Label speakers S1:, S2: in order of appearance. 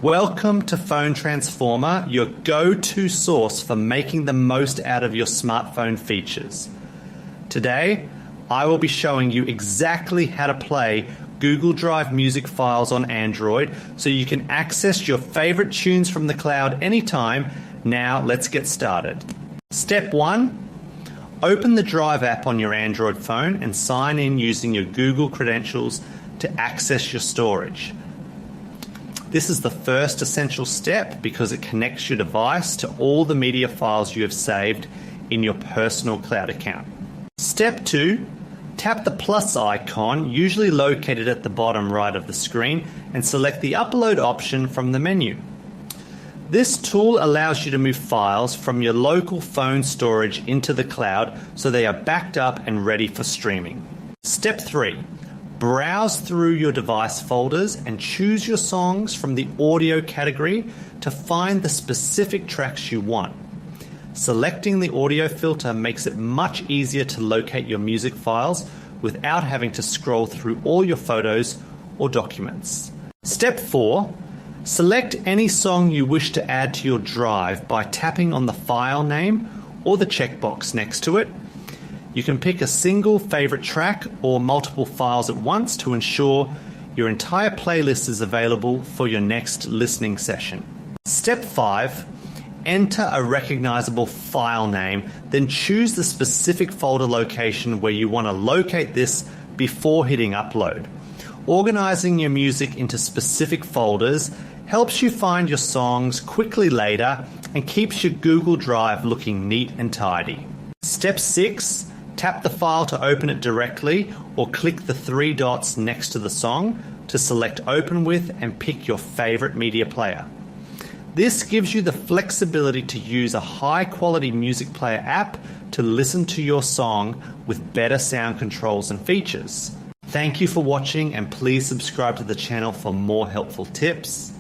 S1: Welcome to Phone Transformer, your go-to source for making the most out of your smartphone features. Today, I will be showing you exactly how to play Google Drive music files on Android so you can access your favorite tunes from the cloud anytime. Now, let's get started. Step 1. Open the Drive app on your Android phone and sign in using your Google credentials to access your storage. This is the first essential step because it connects your device to all the media files you have saved in your personal cloud account. Step 2. Tap the plus icon, usually located at the bottom right of the screen, and select the upload option from the menu. This tool allows you to move files from your local phone storage into the cloud so they are backed up and ready for streaming. Step 3. Browse through your device folders and choose your songs from the audio category to find the specific tracks you want. Selecting the audio filter makes it much easier to locate your music files without having to scroll through all your photos or documents. Step 4. Select any song you wish to add to your drive by tapping on the file name or the checkbox next to it. You can pick a single favorite track or multiple files at once to ensure your entire playlist is available for your next listening session. Step 5. Enter a recognizable file name, then choose the specific folder location where you want to locate this before hitting upload. Organizing your music into specific folders helps you find your songs quickly later and keeps your Google Drive looking neat and tidy. Step 6. Tap the file to open it directly or click the 3 dots next to the song to select Open With and pick your favorite media player. This gives you the flexibility to use a high-quality music player app to listen to your song with better sound controls and features. Thank you for watching, and please subscribe to the channel for more helpful tips.